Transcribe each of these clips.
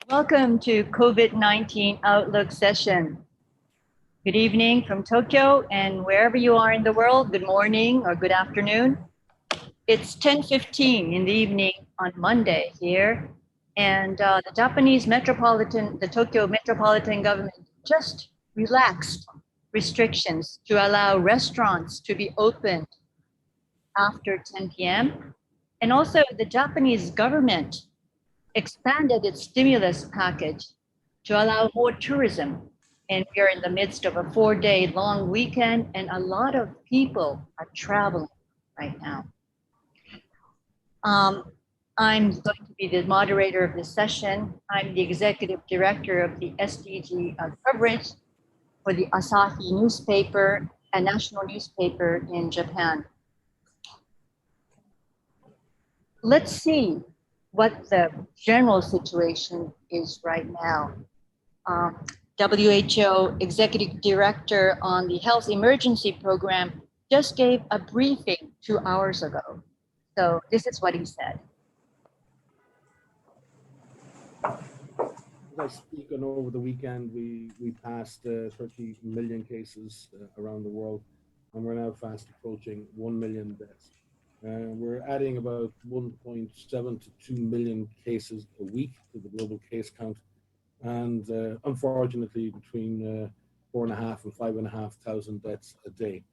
Welcome to COVID-19 Outlook session. Good evening from Tokyo, and wherever you are in the world, good morning or good afternoon. It's 10:15 in the evening on Monday here, and the Tokyo metropolitan government just relaxed restrictions to allow restaurants to be opened after 10 p.m. And also the Japanese government expanded its stimulus package to allow more tourism. And we are in the midst of a 4-day long weekend, and a lot of people are traveling right now. I'm going to be the moderator of this session. I'm the executive director of the SDG coverage for the Asahi newspaper, a national newspaper in Japan. Let's see what the general situation is right now. WHO Executive Director on the Health Emergency Program just gave a briefing 2 hours ago. So this is what he said. As I speak, and over the weekend, we passed 30 million cases around the world, and we're now fast approaching 1 million deaths. We're adding about 1.7 to 2 million cases a week to the global case count, and unfortunately between 4.5 and 5,500 deaths a day.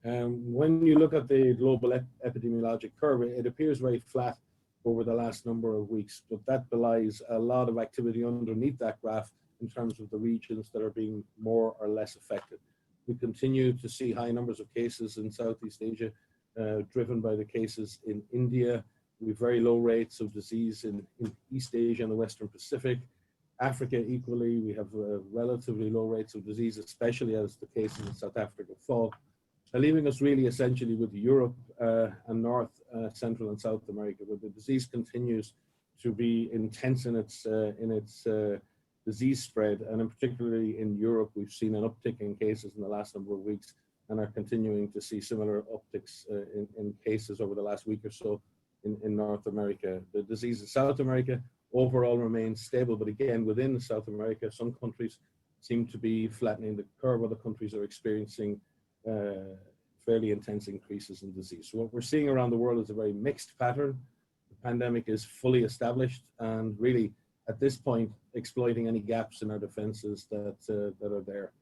When you look at the global epidemiologic curve, it appears very flat over the last number of weeks, but that belies a lot of activity underneath that graph in terms of the regions that are being more or less affected. We continue to see high numbers of cases in Southeast Asia, driven by the cases in India. We have very low rates of disease in East Asia and the Western Pacific. Africa equally, we have relatively low rates of disease, especially as the cases in South Africa fall, leaving us really essentially with Europe and North, Central and South America, where the disease continues to be intense in its disease spread, and in particularly in Europe, we've seen an uptick in cases in the last number of weeks, and are continuing to see similar upticks in cases over the last week or so in North America. The disease in South America overall remains stable, but again, within South America, some countries seem to be flattening the curve, other countries are experiencing fairly intense increases in disease. So what we're seeing around the world is a very mixed pattern. The pandemic is fully established, and really, at this point, exploiting any gaps in our defenses that are there.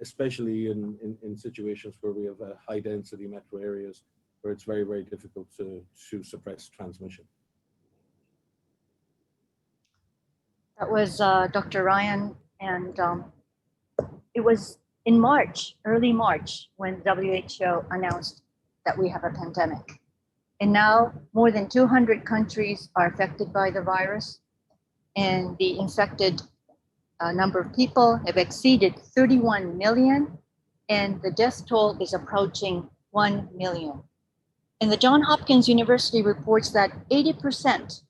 Especially in situations where we have high density metro areas where it's very, very difficult to suppress transmission. That was Dr. Ryan, and it was in March, early March, when WHO announced that we have a pandemic. And now more than 200 countries are affected by the virus, and the infected number of people have exceeded 31 million, and the death toll is approaching 1 million. And the Johns Hopkins University reports that 80%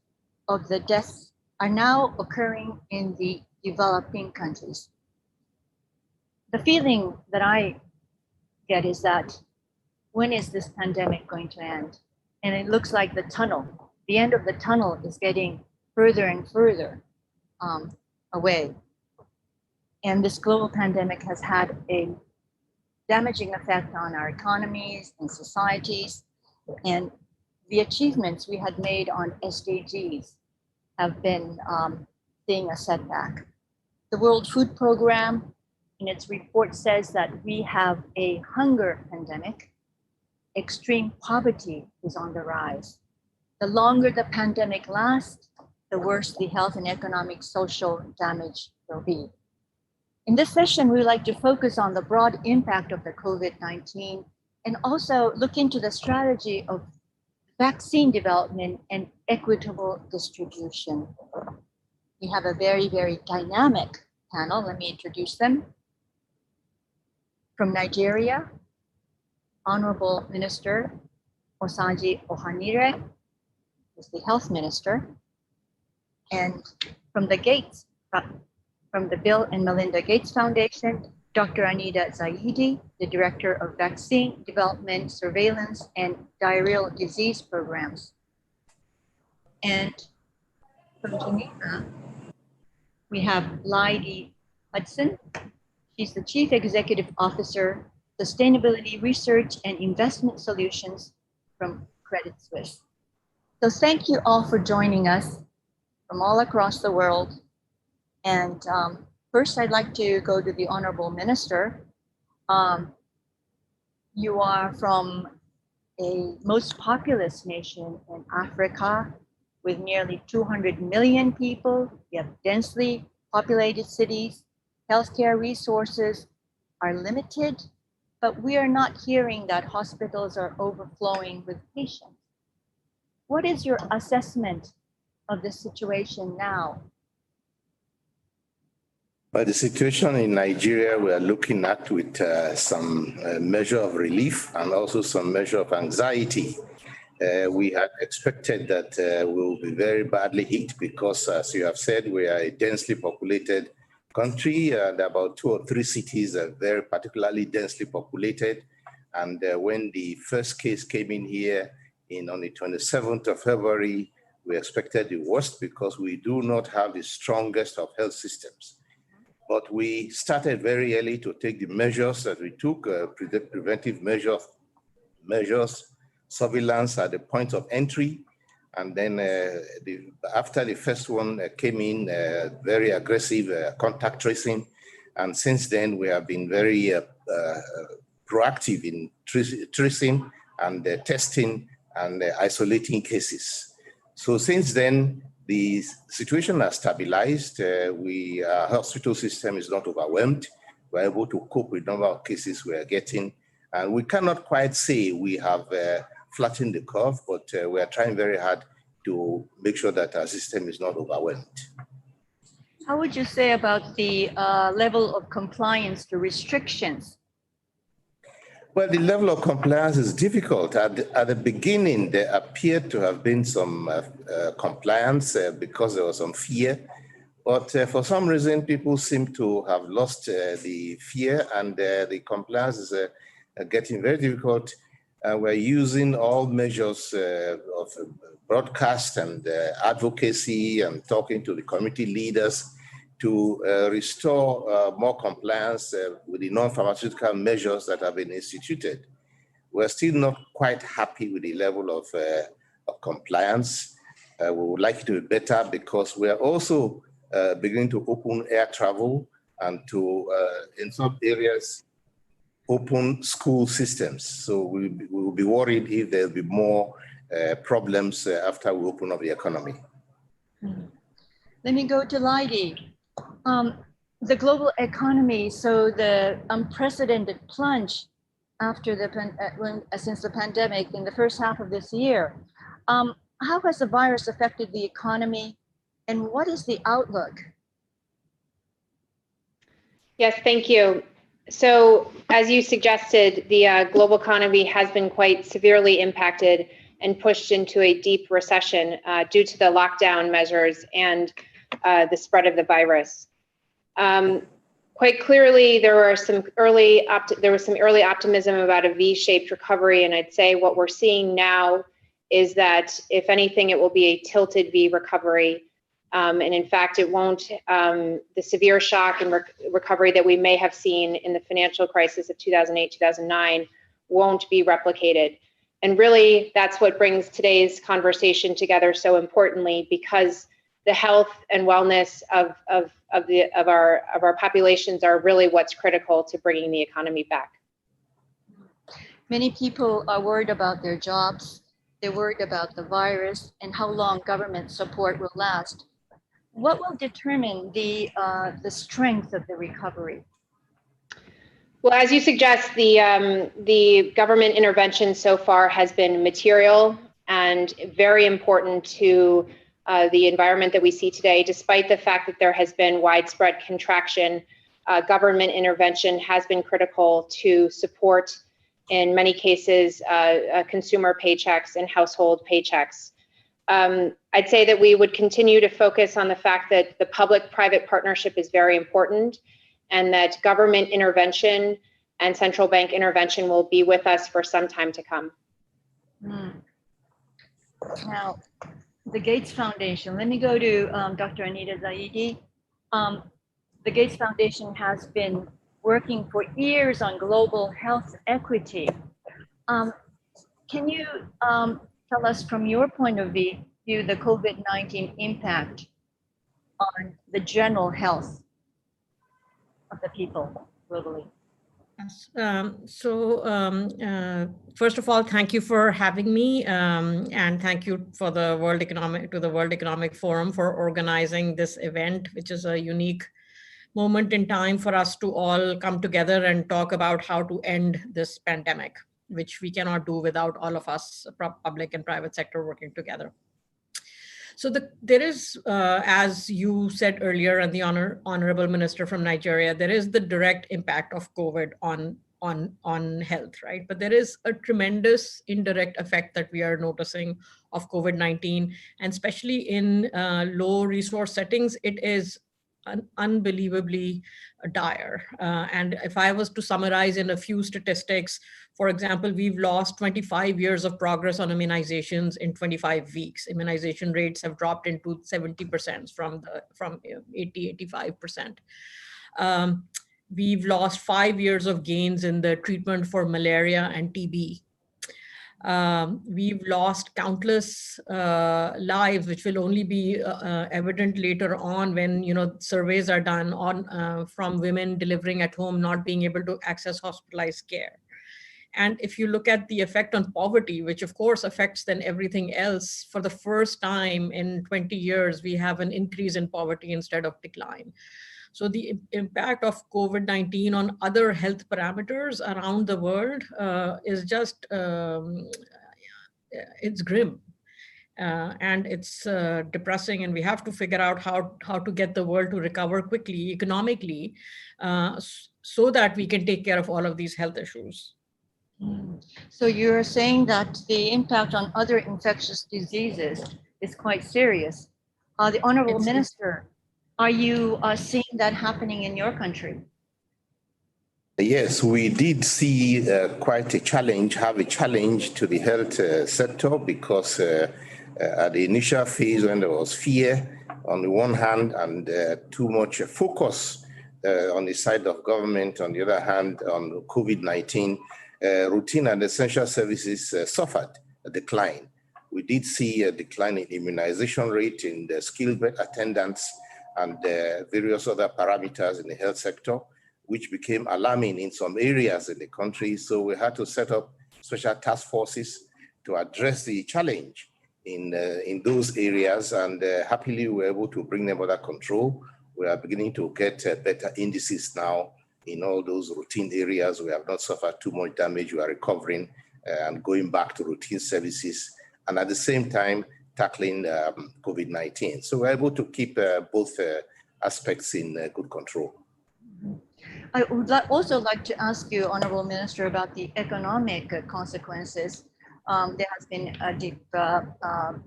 of the deaths are now occurring in the developing countries. The feeling that I get is that, when is this pandemic going to end? And it looks like the end of the tunnel is getting further and further away. And this global pandemic has had a damaging effect on our economies and societies. And the achievements we had made on SDGs have been seeing a setback. The World Food Program, in its report, says that we have a hunger pandemic. Extreme poverty is on the rise. The longer the pandemic lasts, the worse the health and economic social damage will be. In this session, we would like to focus on the broad impact of the COVID-19 and also look into the strategy of vaccine development and equitable distribution. We have a very, very dynamic panel. Let me introduce them. From Nigeria, Honorable Minister Osaji Ohanire is the Health Minister. And from the Bill and Melinda Gates Foundation, Dr. Anita Zaidi, the Director of Vaccine Development, Surveillance, and Diarrheal Disease Programs. And from Geneva, we have Lydie Hudson. She's the Chief Executive Officer, Sustainability Research and Investment Solutions from Credit Suisse. So thank you all for joining us from all across the world. And first, I'd like to go to the Honorable Minister. You are from a most populous nation in Africa with nearly 200 million people. You have densely populated cities. Healthcare resources are limited, but we are not hearing that hospitals are overflowing with patients. What is your assessment of the situation now? But the situation in Nigeria, we are looking at with some measure of relief and also some measure of anxiety. We had expected that we will be very badly hit because, as you have said, we are a densely populated country, and about 2 or 3 cities are very particularly densely populated. And when the first case came in here on the 27th of February, we expected the worst because we do not have the strongest of health systems. But we started very early to take the measures that we took, preventive measures, surveillance at the point of entry. And then after the first one came in, very aggressive contact tracing. And since then, we have been very proactive in tracing and testing and isolating cases. So since then, the situation has stabilized. Our hospital system is not overwhelmed. We're able to cope with the number of cases we are getting. And we cannot quite say we have flattened the curve, but we are trying very hard to make sure that our system is not overwhelmed. How would you say about the level of compliance to restrictions? Well, the level of compliance is difficult. At the beginning, there appeared to have been some compliance because there was some fear. But for some reason, people seem to have lost the fear, and the compliance is getting very difficult. We're using all measures of broadcast and advocacy and talking to the community leaders to restore more compliance with the non-pharmaceutical measures that have been instituted. We're still not quite happy with the level of compliance. We would like it to be better because we are also beginning to open air travel and to, in some areas, open school systems. So we will be worried if there'll be more problems after we open up the economy. Let me go to Lydie. The global economy, so the unprecedented plunge after since the pandemic in the first half of this year. How has the virus affected the economy, and what is the outlook? Yes, thank you. So as you suggested, the global economy has been quite severely impacted and pushed into a deep recession due to the lockdown measures and the spread of the virus. Quite clearly, there was some early optimism about a V-shaped recovery, and I'd say what we're seeing now is that, if anything, it will be a tilted V recovery. And in fact, it won't, the severe shock and recovery that we may have seen in the financial crisis of 2008, 2009 won't be replicated. And really, that's what brings today's conversation together so importantly, because the health and wellness of our populations are really what's critical to bringing the economy back. Many people are worried about their jobs. They're worried about the virus and how long government support will last. What will determine the strength of the recovery? Well, as you suggest, the government intervention so far has been material and very important to the environment that we see today. Despite the fact that there has been widespread contraction, government intervention has been critical to support, in many cases, consumer paychecks and household paychecks. I'd say that we would continue to focus on the fact that the public-private partnership is very important, and that government intervention and central bank intervention will be with us for some time to come. Now, the Gates Foundation. Let me go to Dr. Anita Zaidi. The Gates Foundation has been working for years on global health equity. Can you tell us from your point of view the COVID-19 impact on the general health of the people globally? First of all, thank you for having me, and thank you for the World Economic Forum for organizing this event, which is a unique moment in time for us to all come together and talk about how to end this pandemic, which we cannot do without all of us, public and private sector, working together. So there is, as you said earlier, and the Honorable Minister from Nigeria, there is the direct impact of COVID on health, right? But there is a tremendous indirect effect that we are noticing of COVID-19, and especially in low resource settings, it is unbelievably dire. And if I was to summarize in a few statistics, for example, we've lost 25 years of progress on immunizations in 25 weeks. Immunization rates have dropped into 70% from 80-85%. We've lost 5 years of gains in the treatment for malaria and TB. We've lost countless lives, which will only be evident later on when surveys are done on from women delivering at home, not being able to access hospitalized care. And if you look at the effect on poverty, which of course affects then everything else, for the first time in 20 years, we have an increase in poverty instead of decline. So the impact of COVID-19 on other health parameters around the world is just, it's grim. And it's depressing, and we have to figure out how to get the world to recover quickly economically so that we can take care of all of these health issues. So you're saying that the impact on other infectious diseases is quite serious. The Honorable Minister, are you seeing that happening in your country? Yes, we did see quite a challenge to the health sector, because at the initial phase, when there was fear on the one hand and too much focus on the side of government, on the other hand, on COVID-19, routine and essential services suffered a decline. We did see a decline in immunization rate in the skilled attendants and various other parameters in the health sector, which became alarming in some areas in the country. So we had to set up special task forces to address the challenge in those areas, and happily we were able to bring them under control. We are beginning to get better indices now in all those routine areas. We have not suffered too much damage. We are recovering and going back to routine services, and at the same time tackling COVID-19. So we're able to keep both aspects in good control. I would also like to ask you, Honorable Minister, about the economic consequences. There has been a deep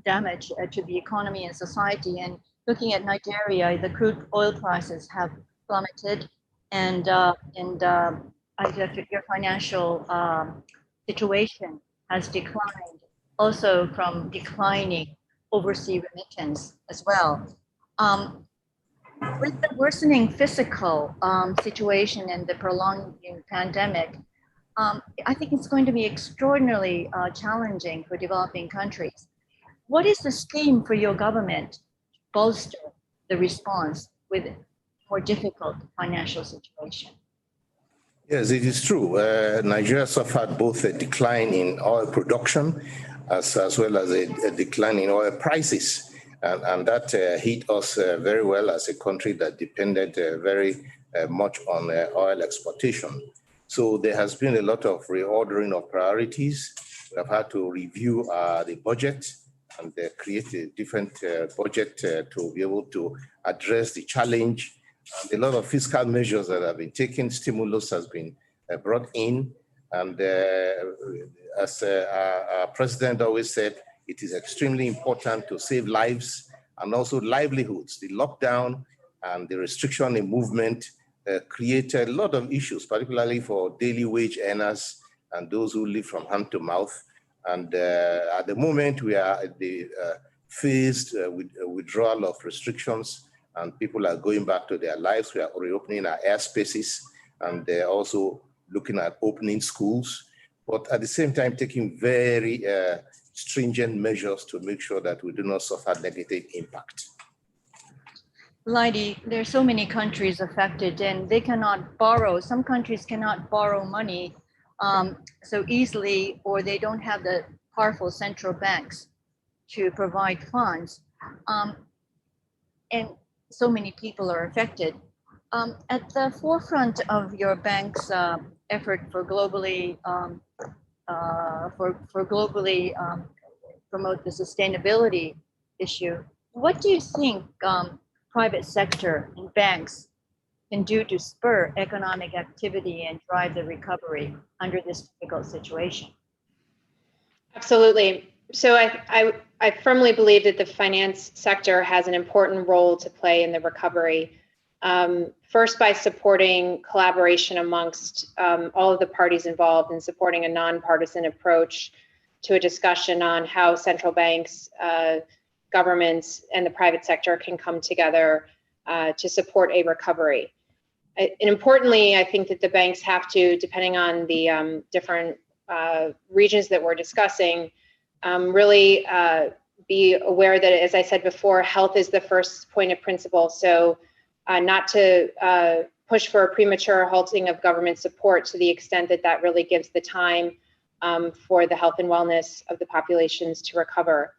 damage to the economy and society. And looking at Nigeria, the crude oil prices have plummeted, and your financial situation has declined, also from declining overseas remittance as well. With the worsening physical situation and the prolonged pandemic, I think it's going to be extraordinarily challenging for developing countries. What is the scheme for your government to bolster the response with more difficult financial situation? Yes, it is true. Nigeria suffered both a decline in oil production as well as a decline in oil prices. And that hit us very well as a country that depended very much on oil exportation. So there has been a lot of reordering of priorities. We have had to review the budget and create a different budget to be able to address the challenge. And a lot of fiscal measures that have been taken, stimulus has been brought in. And as our president always said, it is extremely important to save lives and also livelihoods. The lockdown and the restriction in movement created a lot of issues, particularly for daily wage earners and those who live from hand to mouth. And at the moment, we are at the phased withdrawal of restrictions and people are going back to their lives. We are reopening our airspaces, and they're also looking at opening schools, but at the same time taking very stringent measures to make sure that we do not suffer negative impact. Lydie, there are so many countries affected and they cannot borrow. Some countries cannot borrow money so easily, or they don't have the powerful central banks to provide funds. And so many people are affected. At the forefront of your bank's effort for globally promote the sustainability issue, what do you think private sector and banks can do to spur economic activity and drive the recovery under this difficult situation? Absolutely. So I firmly believe that the finance sector has an important role to play in the recovery. First, by supporting collaboration amongst all of the parties involved and supporting a nonpartisan approach to a discussion on how central banks, governments, and the private sector can come together to support a recovery. And importantly, I think that the banks have to, depending on the different regions that we're discussing, really be aware that, as I said before, health is the first point of principle. So not to push for a premature halting of government support to the extent that that really gives the time for the health and wellness of the populations to recover.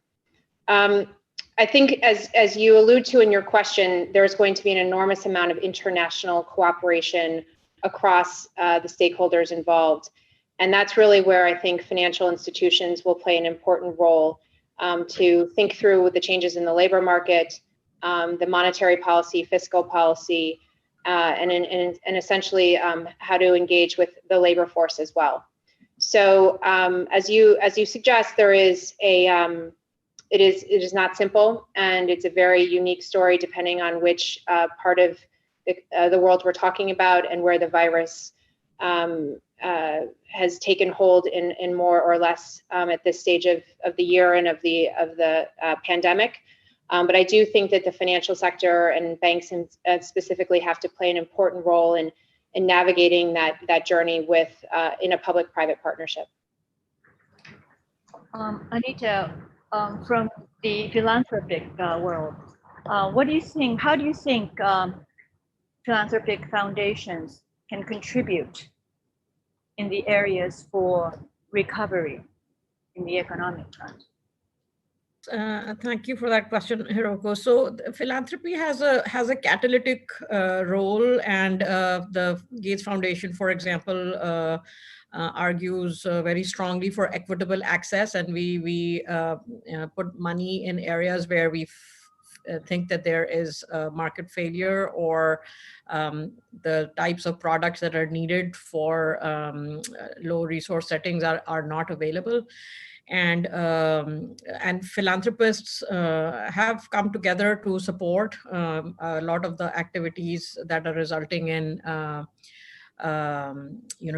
I think, as you allude to in your question, there's going to be an enormous amount of international cooperation across the stakeholders involved. And that's really where I think financial institutions will play an important role to think through the changes in the labor market, the monetary policy, fiscal policy, and essentially how to engage with the labor force as well. So as you suggest, there is a it is not simple, and it's a very unique story depending on which part of the world we're talking about and where the virus has taken hold in more or less at this stage of the year and of the pandemic. But I do think that the financial sector and banks specifically have to play an important role in navigating that journey with in a public-private partnership. Anita, from the philanthropic world, what do you think? How do you think philanthropic foundations can contribute in the areas for recovery in the economic front? Thank you for that question, Hiroko. So philanthropy has a catalytic role, and the Gates Foundation, for example, argues very strongly for equitable access, and we put money in areas where we think that there is market failure, or the types of products that are needed for low resource settings are not available. And philanthropists have come together to support a lot of the activities that are resulting in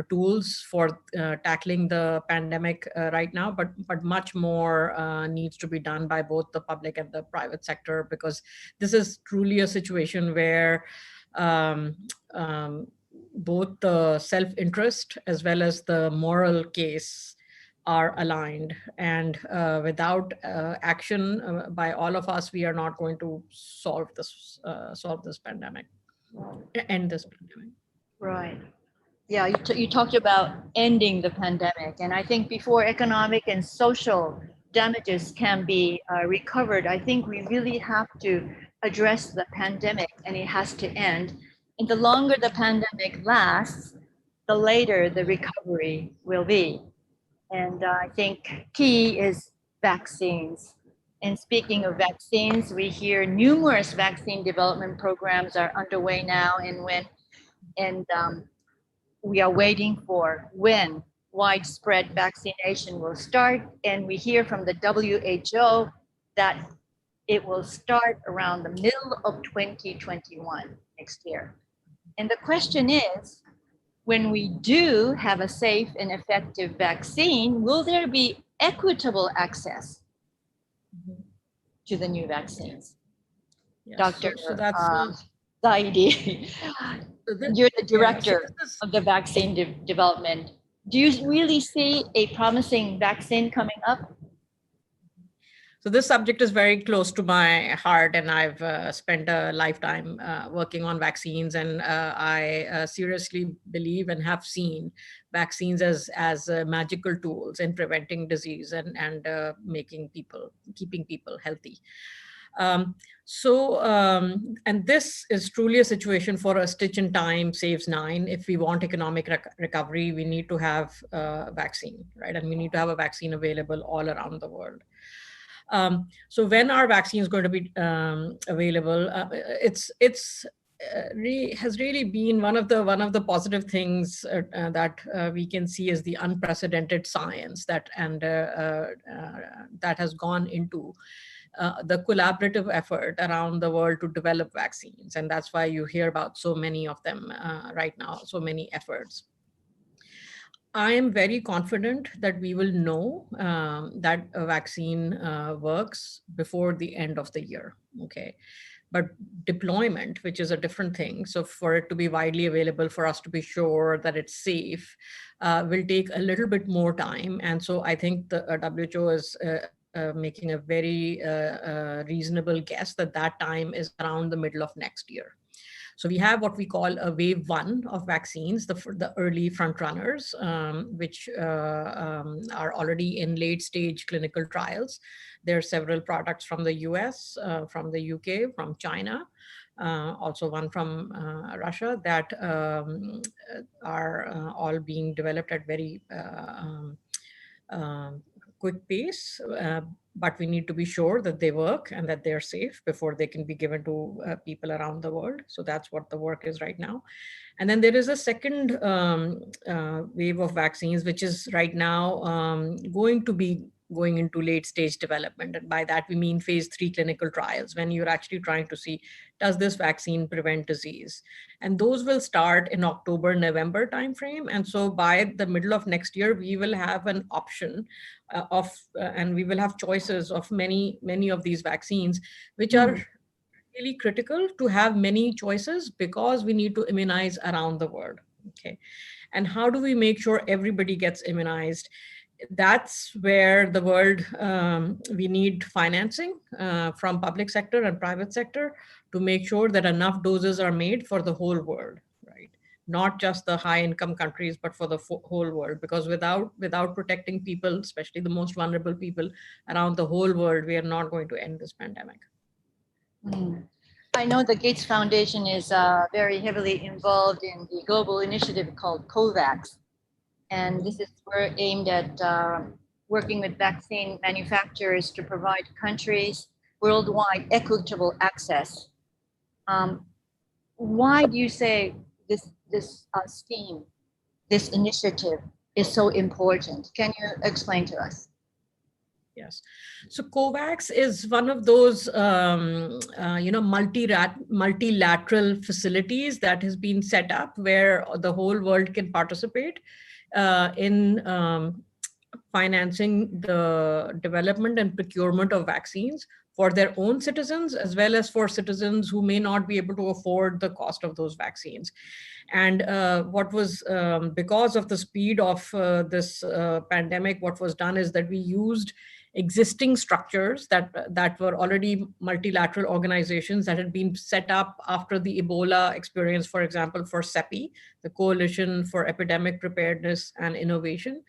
tools for tackling the pandemic right now, but much more needs to be done by both the public and the private sector, because this is truly a situation where both the self-interest as well as the moral case are aligned, and without action by all of us, we are not going to solve this pandemic, end this pandemic. Right. Yeah, you talked about ending the pandemic, and I think before economic and social damages can be recovered, I think we really have to address the pandemic, and it has to end. And the longer the pandemic lasts, the later the recovery will be. And I think key is vaccines. And speaking of vaccines, we hear numerous vaccine development programs are underway now, and we are waiting for when widespread vaccination will start. And we hear from the WHO that it will start around the middle of 2021 next year. And the question is, when we do have a safe and effective vaccine, will there be equitable access to the new vaccines? Yeah, Dr. So that's Zaidi. You're the director of the vaccine development. Do you really see a promising vaccine coming up? So this subject is very close to my heart, and I've spent a lifetime working on vaccines, and I seriously believe and have seen vaccines as magical tools in preventing disease and keeping people healthy. And this is truly a situation for a stitch in time saves 9. If we want economic recovery, we need to have a vaccine, right? And we need to have a vaccine available all around the world. So when our vaccine is going to be available, has really been one of the positive things that we can see as the unprecedented science that has gone into the collaborative effort around the world to develop vaccines, and that's why you hear about so many of them right now, so many efforts. I am very confident that we will know that a vaccine works before the end of the year, okay? But deployment, which is a different thing, so for it to be widely available, for us to be sure that it's safe, will take a little bit more time. And so I think the WHO is making a very reasonable guess that time is around the middle of next year. So we have what we call a wave 1 of vaccines, the early front runners, which are already in late stage clinical trials. There are several products from the US, from the UK, from China, also one from Russia that are all being developed at very quick pace, but we need to be sure that they work and that they're safe before they can be given to people around the world. So that's what the work is right now. And then there is a second wave of vaccines, which is right now going to be going into late stage development. And by that, we mean phase 3 clinical trials, when you're actually trying to see, does this vaccine prevent disease? And those will start in October, November timeframe. And so by the middle of next year, we will have an option and we will have choices of many of these vaccines, which are really critical to have many choices because we need to immunize around the world. Okay. And how do we make sure everybody gets immunized? That's where the world, we need financing from public sector and private sector to make sure that enough doses are made for the whole world, right? Not just the high income countries, but for the whole world, because without protecting people, especially the most vulnerable people around the whole world, we are not going to end this pandemic. I know the Gates Foundation is very heavily involved in the global initiative called COVAX. And this is aimed at working with vaccine manufacturers to provide countries worldwide equitable access. Why do you say this scheme, this initiative is so important? Can you explain to us? Yes. So COVAX is one of those, multilateral facilities that has been set up where the whole world can participate in financing the development and procurement of vaccines for their own citizens, as well as for citizens who may not be able to afford the cost of those vaccines. And what was, because of the speed of this pandemic, what was done is that we used existing structures that were already multilateral organizations that had been set up after the Ebola experience, for example, for CEPI, the Coalition for Epidemic Preparedness and Innovation,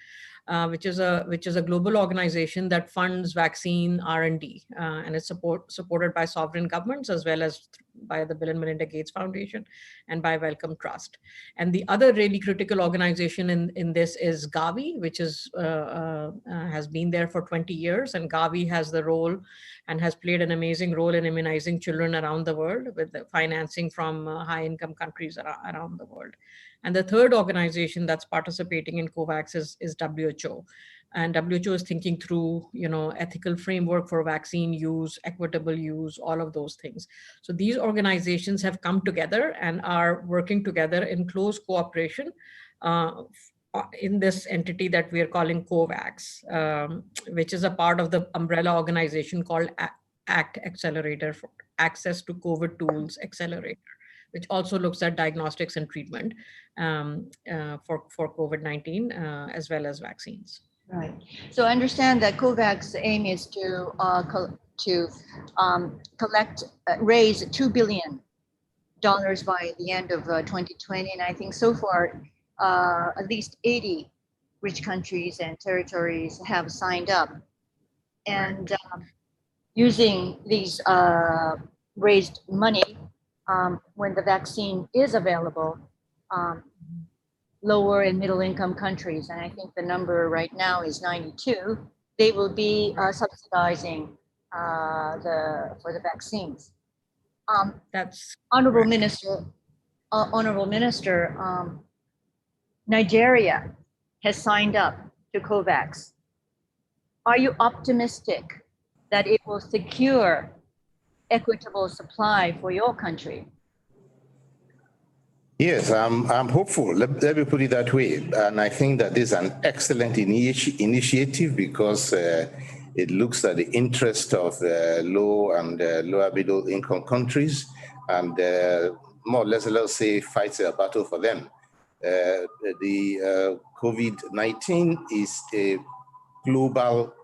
which is a global organization that funds vaccine R&D, and it's supported by sovereign governments as well as by the Bill and Melinda Gates Foundation and by Wellcome Trust. And the other really critical organization in this is Gavi, which is has been there for 20 years. And Gavi has the role and has played an amazing role in immunizing children around the world with the financing from high-income countries around the world. And the third organization that's participating in COVAX is WHO. And WHO is thinking through, ethical framework for vaccine use, equitable use, all of those things. So these organizations have come together and are working together in close cooperation in this entity that we are calling COVAX, which is a part of the umbrella organization called ACT, Accelerator Access to COVID Tools Accelerator, which also looks at diagnostics and treatment for COVID-19 as well as vaccines. Right. So I understand that COVAX aim is to raise $2 billion by the end of 2020, and I think so far at least 80 rich countries and territories have signed up, and using these raised money when the vaccine is available. Lower and middle income countries, and I think the number right now is 92, they will be subsidizing for the vaccines. That's Honorable correct. Minister, Nigeria has signed up to COVAX. Are you optimistic that it will secure equitable supply for your country? Yes, I'm hopeful. Let me put it that way. And I think that this is an excellent initiative because it looks at the interest of low and lower middle income countries and more or less, let's say, fights a battle for them. The COVID-19 is a global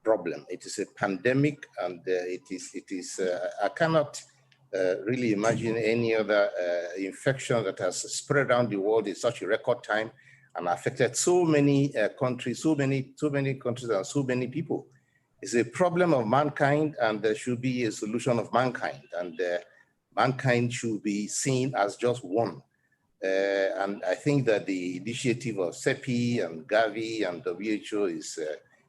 problem. It is a pandemic, and it is. I cannot really imagine any other infection that has spread around the world in such a record time and affected so many countries, so many countries and so many people. It's a problem of mankind, and there should be a solution of mankind, and mankind should be seen as just one. And I think that the initiative of CEPI and Gavi and WHO is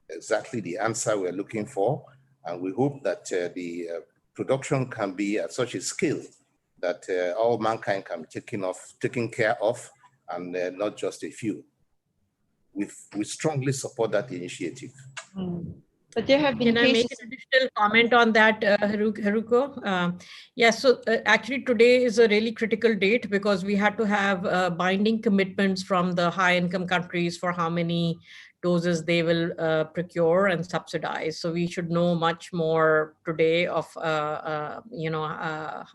exactly the answer we're looking for. And we hope that the production can be at such a scale that all mankind can be taken care of, and not just a few. We strongly support that initiative. But there have been Can I make an additional comment on that, Haruko? Yes, so actually today is a really critical date because we had to have binding commitments from the high-income countries for how many doses they will procure and subsidize. So we should know much more today of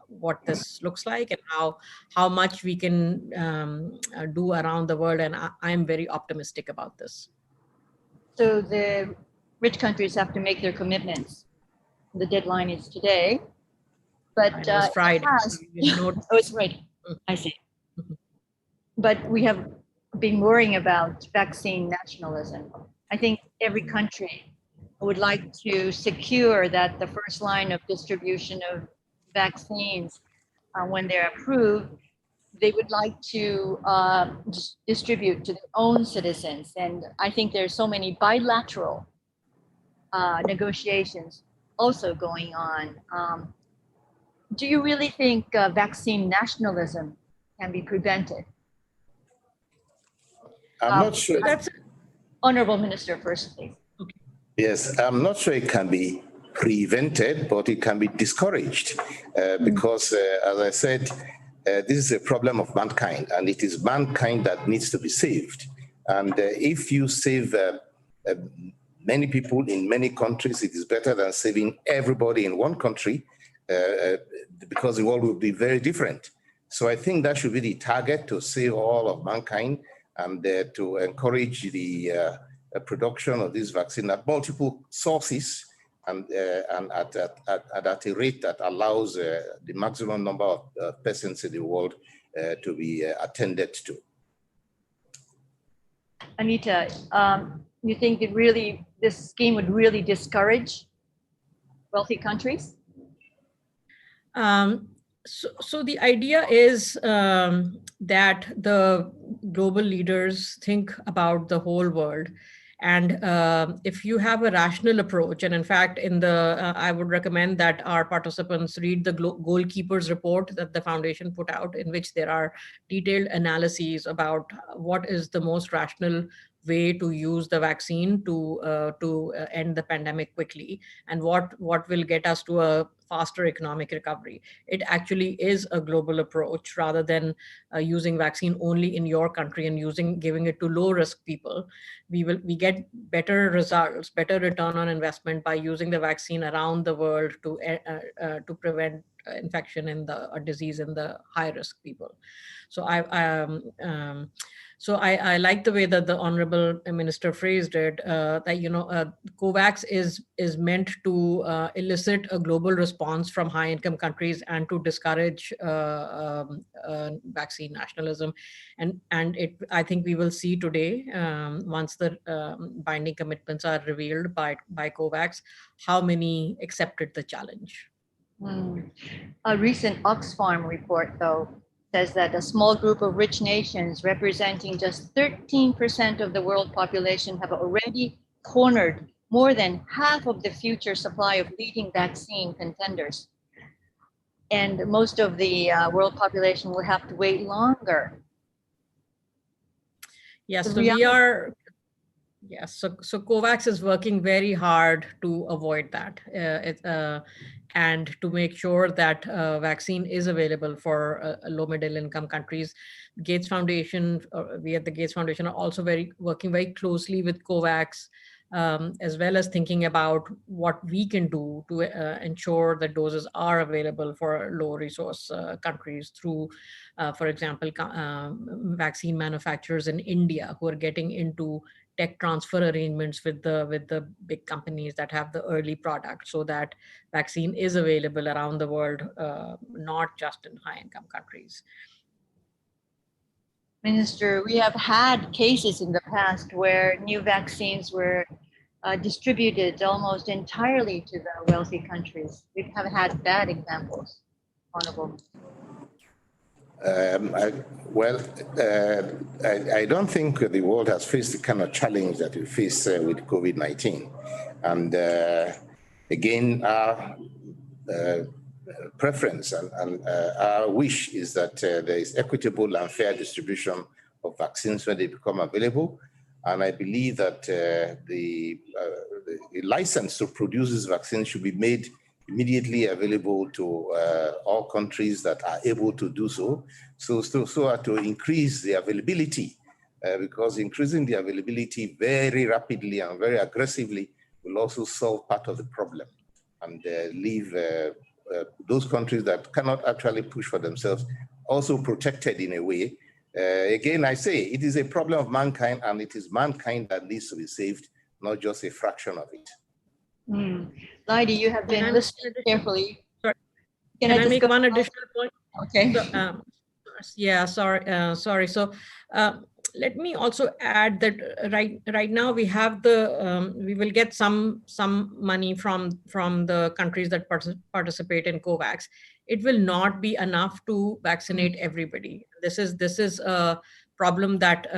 what this looks like and how much we can do around the world. And I'm very optimistic about this. So the rich countries have to make their commitments. The deadline is today, but it's Friday. Oh, it's Friday. I see. But we have been worrying about vaccine nationalism. I think every country would like to secure that the first line of distribution of vaccines, when they're approved, they would like to distribute to their own citizens. And I think there's so many bilateral negotiations also going on. Do you really think vaccine nationalism can be prevented? I'm not sure. That's Honorable Minister first, please. Okay. Yes, I'm not sure it can be prevented, but it can be discouraged because, as I said, this is a problem of mankind, and it is mankind that needs to be saved. And if you save many people in many countries, it is better than saving everybody in one country because the world will be very different. So I think that should be the target, to save all of mankind and to encourage the production of this vaccine at multiple sources and at a rate that allows the maximum number of persons in the world to be attended to. Anita, you think this scheme would really discourage wealthy countries? So the idea is that the global leaders think about the whole world. And if you have a rational approach, and in fact, I would recommend that our participants read the Goalkeepers report that the foundation put out, in which there are detailed analyses about what is the most rational way to use the vaccine to end the pandemic quickly, and what will get us to a faster economic recovery. It actually is a global approach rather than using vaccine only in your country and giving it to low risk people. We get better results, better return on investment by using the vaccine around the world to prevent infection in the or disease in the high risk people. So I like the way that the Honorable Minister phrased it, that COVAX is meant to elicit a global response from high-income countries and to discourage vaccine nationalism, and I think we will see today, once the binding commitments are revealed by COVAX, how many accepted the challenge. A recent Oxfam report, though, says that a small group of rich nations representing just 13% of the world population have already cornered more than half of the future supply of leading vaccine contenders. And most of the world population will have to wait longer. Yes, so we are. Yes, so COVAX is working very hard to avoid that, and to make sure that vaccine is available for low middle income countries. Gates Foundation, we at the Gates Foundation are also working very closely with COVAX, as well as thinking about what we can do to ensure that doses are available for low resource countries through, for example, vaccine manufacturers in India who are getting into tech transfer arrangements with the big companies that have the early product, so that vaccine is available around the world, not just in high-income countries. Minister, we have had cases in the past where new vaccines were distributed almost entirely to the wealthy countries. We have had bad examples, Honorable. I don't think the world has faced the kind of challenge that we face with COVID-19. And again, our preference and our wish is that there is equitable and fair distribution of vaccines when they become available. And I believe that the license to produce this vaccine should be made immediately available to all countries that are able to do so, so as to increase the availability, because increasing the availability very rapidly and very aggressively will also solve part of the problem and leave those countries that cannot actually push for themselves also protected in a way. Again, I say it is a problem of mankind, and it is mankind that needs to be saved, not just a fraction of it. Lydie, you have been listening carefully. Sorry. Can I make one additional point? Okay. So, yeah, sorry. So let me also add that right now we have we will get some money from the countries that participate in COVAX. It will not be enough to vaccinate everybody. This is a problem that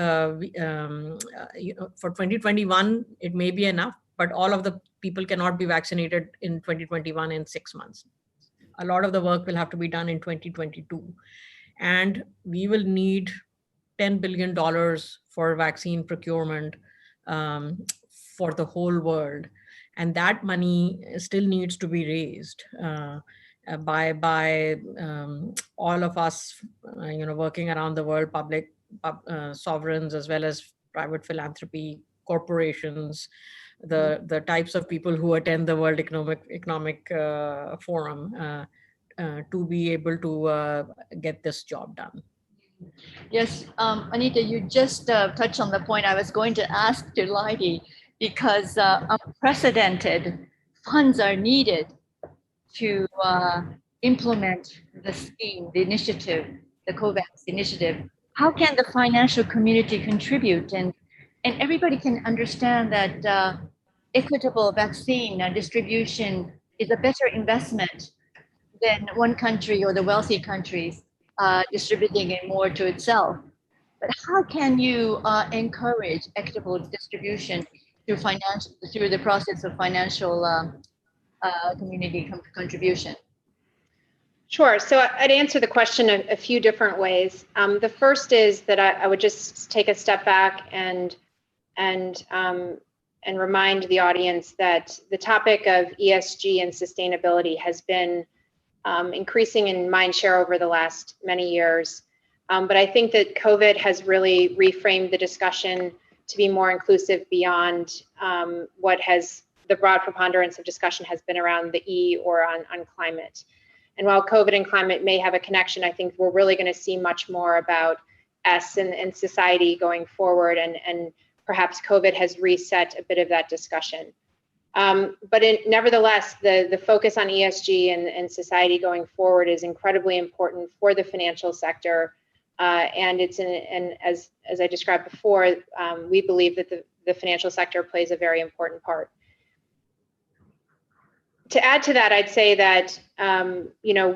for 2021 it may be enough, but all of the people cannot be vaccinated in 2021 in 6 months. A lot of the work will have to be done in 2022. And we will need $10 billion for vaccine procurement for the whole world. And that money still needs to be raised by all of us, working around the world, public sovereigns, as well as private philanthropy, corporations, the types of people who attend the World Economic Forum to be able to get this job done. Yes, Anita, you just touched on the point I was going to ask to Lydie, because unprecedented funds are needed to implement the scheme, the initiative, the COVAX initiative. How can the financial community contribute? And everybody can understand that equitable vaccine distribution is a better investment than one country or the wealthy countries distributing it more to itself. But how can you encourage equitable distribution through the process of financial community contribution? Sure. So I'd answer the question a few different ways. The first is that I would just take a step back and remind the audience that the topic of ESG and sustainability has been increasing in mind share over the last many years. But I think that COVID has really reframed the discussion to be more inclusive beyond what the broad preponderance of discussion has been around the E or on climate. And while COVID and climate may have a connection, I think we're really going to see much more about S and society going forward, and perhaps COVID has reset a bit of that discussion. But nevertheless, the focus on ESG and society going forward is incredibly important for the financial sector. And as I described before, we believe that the financial sector plays a very important part. To add to that, I'd say that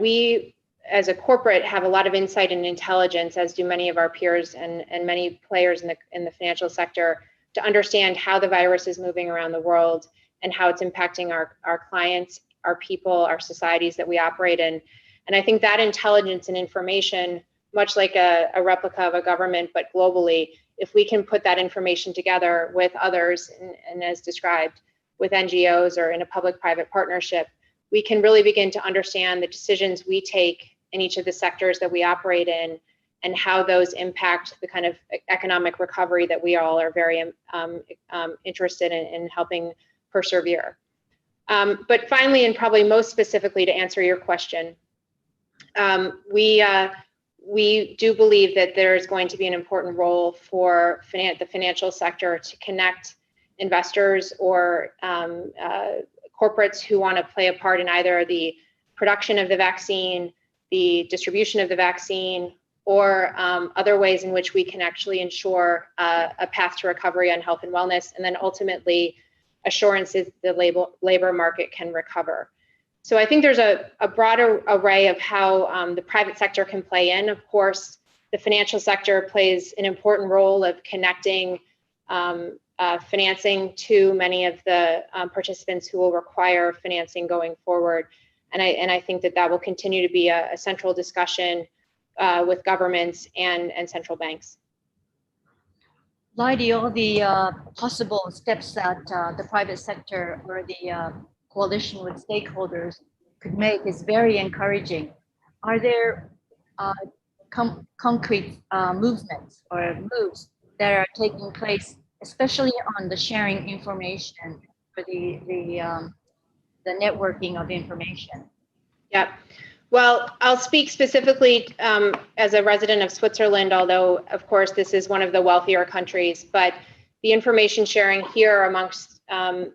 we as a corporate have a lot of insight and intelligence, as do many of our peers and many players in the financial sector, to understand how the virus is moving around the world and how it's impacting our clients, our people, our societies that we operate in. And I think that intelligence and information, much like a replica of a government, but globally, if we can put that information together with others, and as described, with NGOs or in a public-private partnership, we can really begin to understand the decisions we take in each of the sectors that we operate in and how those impact the kind of economic recovery that we all are very interested in helping persevere. But finally, and probably most specifically to answer your question, we do believe that there is going to be an important role for the financial sector to connect investors or corporates who want to play a part in either the production of the vaccine, the distribution of the vaccine, or other ways in which we can actually ensure a path to recovery on health and wellness, and then ultimately assurances the labor market can recover. So I think there's a broader array of how the private sector can play in. Of course, the financial sector plays an important role of connecting financing to many of the participants who will require financing going forward. And I think that will continue to be a central discussion with governments and central banks. Lydie, all the possible steps that the private sector or the coalition with stakeholders could make is very encouraging. Are there concrete movements or moves that are taking place, especially on the sharing information for the networking of information? Yeah. Well, I'll speak specifically as a resident of Switzerland, although, of course, this is one of the wealthier countries. But the information sharing here amongst the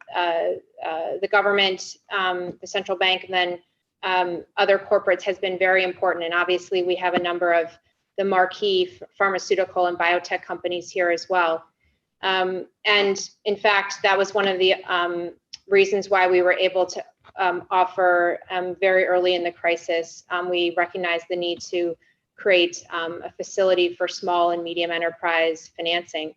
government, the central bank, and then other corporates has been very important. And obviously, we have a number of the marquee pharmaceutical and biotech companies here as well. And in fact, that was one of the reasons why we were able to offer very early in the crisis. We recognized the need to create a facility for small and medium enterprise financing.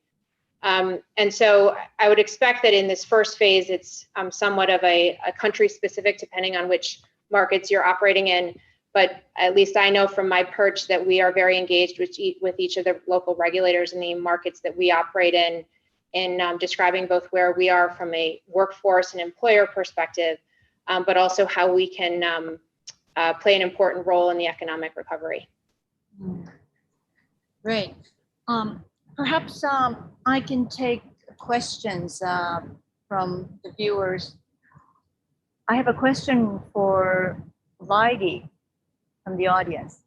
And so I would expect that in this first phase, it's somewhat of a country specific, depending on which markets you're operating in. But at least I know from my perch that we are very engaged with each of the local regulators in the markets that we operate in describing both where we are from a workforce and employer perspective, but also how we can play an important role in the economic recovery. Great. Perhaps I can take questions from the viewers. I have a question for Lydie from the audience,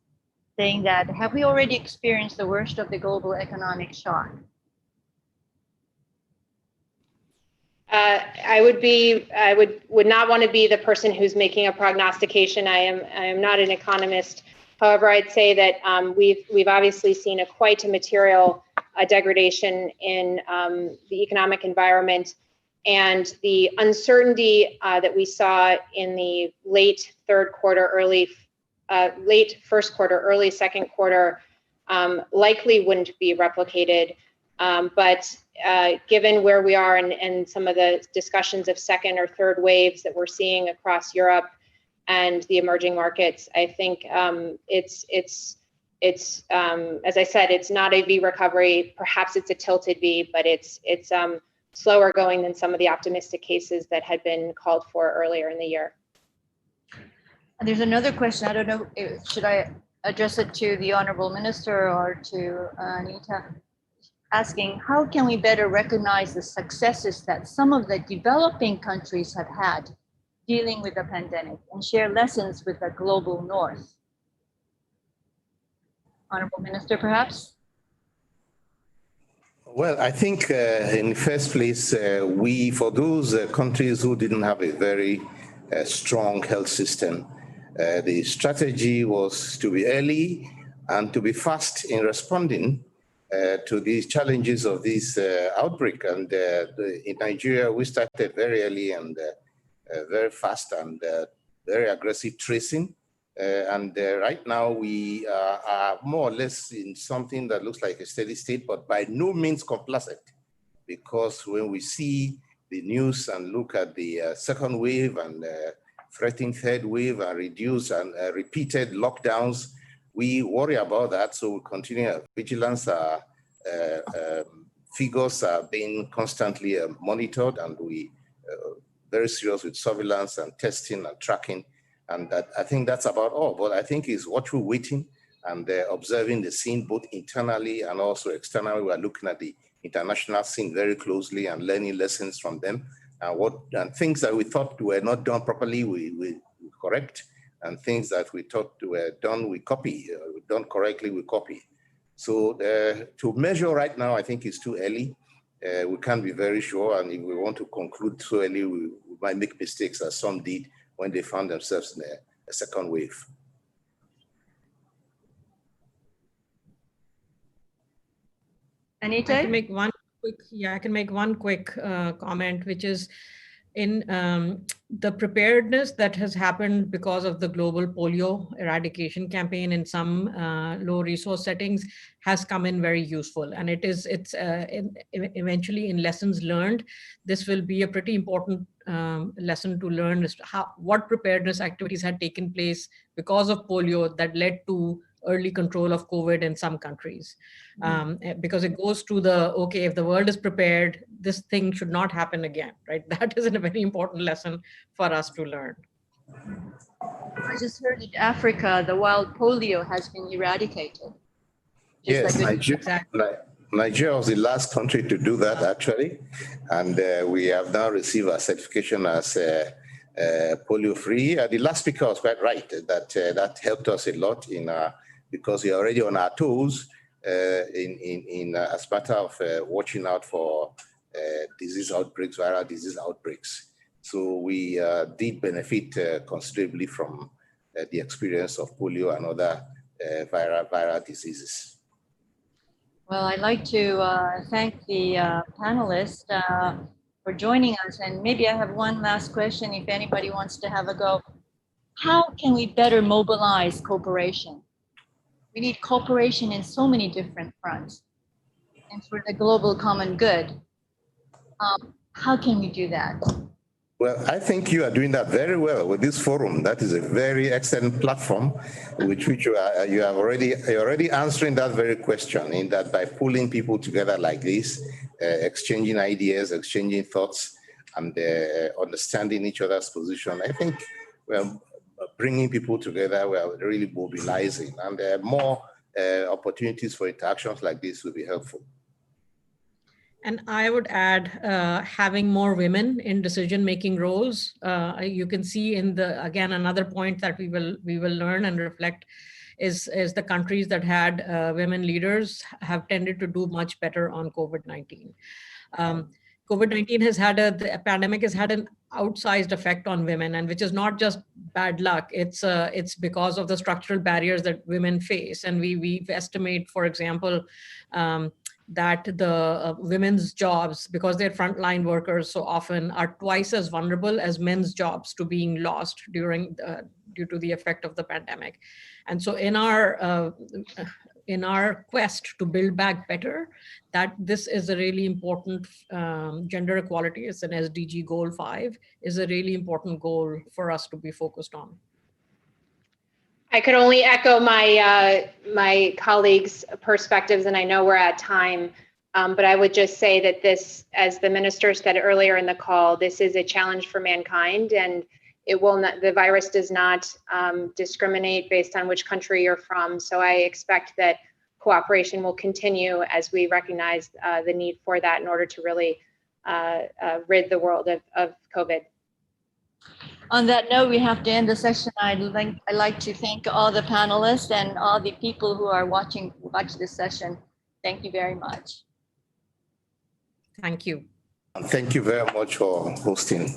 saying that, have we already experienced the worst of the global economic shock? I would not want to be the person who's making a prognostication. I am not an economist. However, I'd say that we've obviously seen quite a material degradation in the economic environment, and the uncertainty that we saw in the late first quarter, early second quarter likely wouldn't be replicated. But given where we are and some of the discussions of second or third waves that we're seeing across Europe and the emerging markets, I think it's as I said, it's not a V recovery. Perhaps it's a tilted V, but it's slower going than some of the optimistic cases that had been called for earlier in the year. And there's another question. I don't know, should I address it to the Honorable Minister or to Anita? Asking, how can we better recognize the successes that some of the developing countries have had dealing with the pandemic and share lessons with the global north? Honorable Minister, perhaps? Well, I think in the first place, for those countries who didn't have a very strong health system, the strategy was to be early and to be fast in responding to these challenges of this outbreak. And in Nigeria, we started very early and very fast and very aggressive tracing. Right now we are more or less in something that looks like a steady state, but by no means complacent, because when we see the news and look at the second wave and threatening third wave and reduced and repeated lockdowns, we worry about that. So we continue our vigilance. Figures are being constantly monitored, and we very serious with surveillance and testing and tracking. And I think that's about all. But I think it's watchful waiting and observing the scene both internally and also externally. We are looking at the international scene very closely and learning lessons from them. And things that we thought were not done properly, we correct. And things that we thought were done, we copy. Done correctly, we copy. So to measure right now, I think it's too early. We can't be very sure. And if we want to conclude so early, we might make mistakes, as some did when they found themselves in a second wave. Anita? I can make one quick comment, which is in the preparedness that has happened because of the global polio eradication campaign in some low resource settings has come in very useful. And eventually in lessons learned, this will be a pretty important lesson to learn as to what preparedness activities had taken place because of polio that led to early control of COVID in some countries. Because it goes to okay, if the world is prepared, this thing should not happen again, right? That is a very important lesson for us to learn. I just heard in Africa, the wild polio has been eradicated. Yes, Nigeria was the last country to do that, actually. And we have now received our certification as polio-free. The last speaker was quite right, that helped us a lot because we are already on our toes as matter of watching out for disease outbreaks, viral disease outbreaks. So we did benefit considerably from the experience of polio and other viral diseases. Well, I'd like to thank the panelists for joining us. And maybe I have one last question if anybody wants to have a go. How can we better mobilize cooperation? We need cooperation in so many different fronts and for the global common good. How can we do that? Well, I think you are doing that very well with this forum. That is a very excellent platform, which you're already answering that very question, in that by pulling people together like this, exchanging ideas, exchanging thoughts, and understanding each other's position. I think we're bringing people together. We are really mobilizing, and more opportunities for interactions like this will be helpful. And I would add having more women in decision-making roles. You can see again, another point that we will learn and reflect is the countries that had women leaders have tended to do much better on COVID-19. COVID-19 the pandemic has had an outsized effect on women, and which is not just bad luck. It's because of the structural barriers that women face. And we estimate, for example, that the women's jobs, because they're frontline workers so often, are twice as vulnerable as men's jobs to being lost due to the effect of the pandemic. And so in our quest to build back better, that this is a really important gender equality. It's an SDG goal 5, is a really important goal for us to be focused on. I could only echo my colleagues' perspectives, and I know we're at time, but I would just say that this, as the minister said earlier in the call, this is a challenge for mankind, and the virus does not discriminate based on which country you're from. So I expect that cooperation will continue as we recognize the need for that in order to really rid the world of COVID. On that note, we have to end the session. I'd like to thank all the panelists and all the people who are watch this session. Thank you very much. Thank you. Thank you very much for hosting.